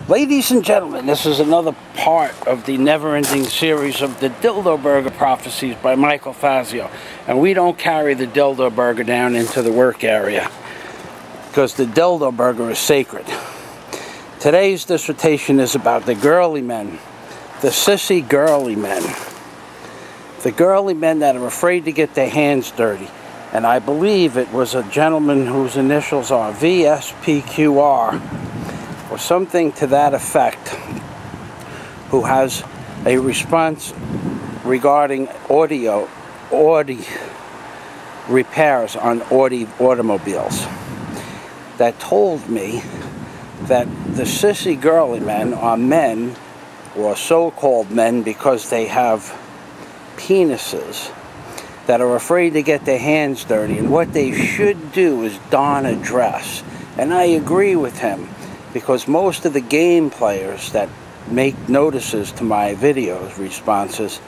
Ladies and gentlemen, this is another part of the never-ending series of the Dildo Burger Prophecies by Michael Fazio. And we don't carry the Dildo Burger down into the work area because the Dildo Burger is sacred. Today's dissertation is about the girly men, the sissy girly men. The girly men that are afraid to get their hands dirty. And I believe it was a gentleman whose initials are VSPQR. Or something to that effect, who has a response regarding audio repairs on automobiles, that told me that the sissy girly men are men, or so-called men because they have penises, that are afraid to get their hands dirty, and what they should do is don a dress. And I agree with him, because most of the game players that make notices to my videos responses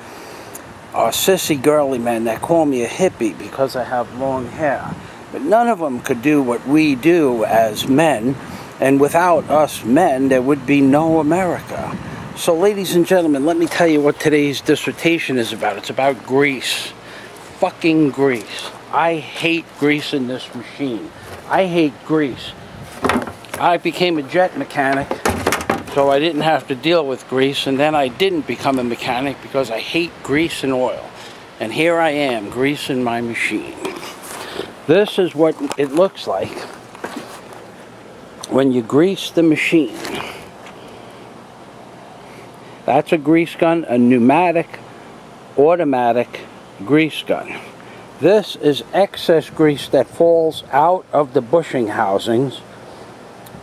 are sissy girly men that call me a hippie because I have long hair. But none of them could do what we do as men, and without us men there would be no America. So ladies and gentlemen, let me tell you what today's dissertation is about. It's about grease. Fucking grease. I hate grease in this machine. I hate grease. I became a jet mechanic, so I didn't have to deal with grease, and then I didn't become a mechanic because I hate grease and oil. And here I am, greasing my machine. This is what it looks like when you grease the machine. That's a grease gun, a pneumatic, automatic grease gun. This is excess grease that falls out of the bushing housings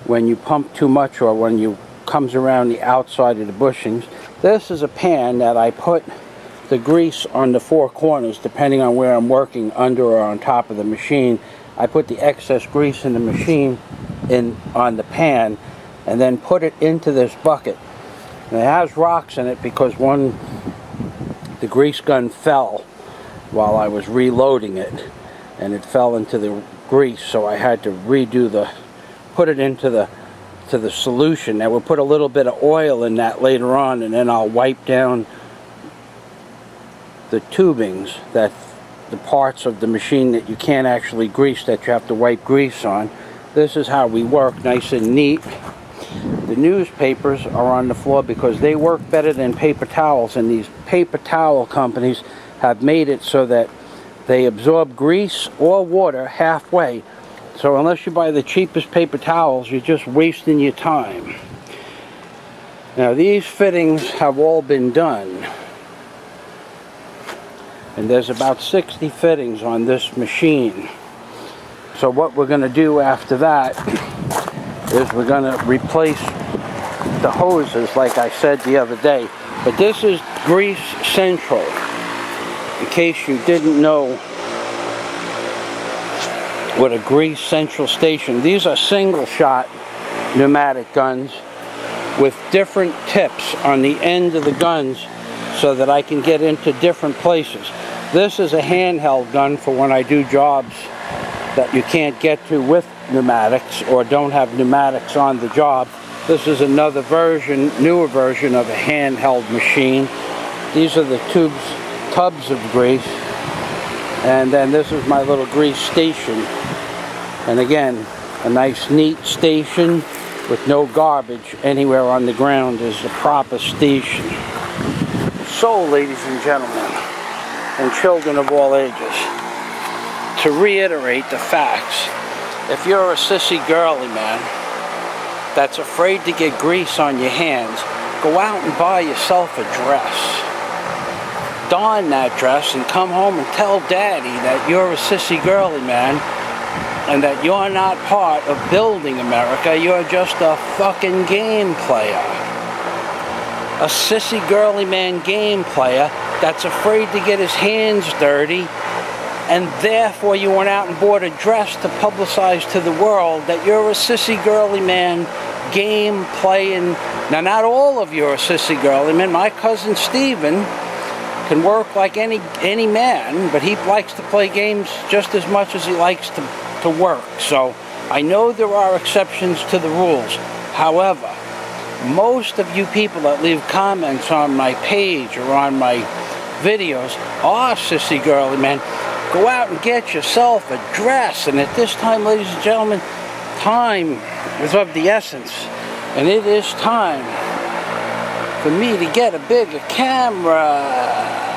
when you pump too much, or when you comes around the outside of the bushings. This is a pan that I put the grease on the four corners, depending on where I'm working, under or on top of the machine. I put the excess grease in the machine on the pan, and then put it into this bucket. And it has rocks in it because the grease gun fell while I was reloading it, and it fell into the grease, so I had to put it into the solution. Now we'll put a little bit of oil in that later on, and then I'll wipe down the tubings, that the parts of the machine that you can't actually grease, that you have to wipe grease on. This is how we work, nice and neat. The newspapers are on the floor because they work better than paper towels, and these paper towel companies have made it so that they absorb grease or water halfway. So unless you buy the cheapest paper towels, you're just wasting your time. Now these fittings have all been done. And there's about 60 fittings on this machine. So what we're going to do after that is we're going to replace the hoses like I said the other day. But this is Grease Central, in case you didn't know what a grease central station. These are single shot pneumatic guns with different tips on the end of the guns so that I can get into different places. This is a handheld gun for when I do jobs that you can't get to with pneumatics or don't have pneumatics on the job. This is another version, newer version of a handheld machine. These are the tubs of grease. And then this is my little grease station. And again, a nice neat station with no garbage anywhere on the ground is the proper station. So, ladies and gentlemen, and children of all ages, to reiterate the facts, if you're a sissy girly man that's afraid to get grease on your hands, go out and buy yourself a dress. Don that dress and come home and tell Daddy that you're a sissy girly man and that you're not part of building America, you're just a fucking game player. A sissy girly man game player that's afraid to get his hands dirty, and therefore you went out and bought a dress to publicize to the world that you're a sissy girly man game playing. Now not all of you are sissy girly men. My cousin Steven can work like any man, but he likes to play games just as much as he likes to work. So I know there are exceptions to the rules. However, most of you people that leave comments on my page or on my videos, "Oh, sissy girly, man, go out and get yourself a dress." And at this time, ladies and gentlemen, time is of the essence. And it is time for me to get a bigger camera.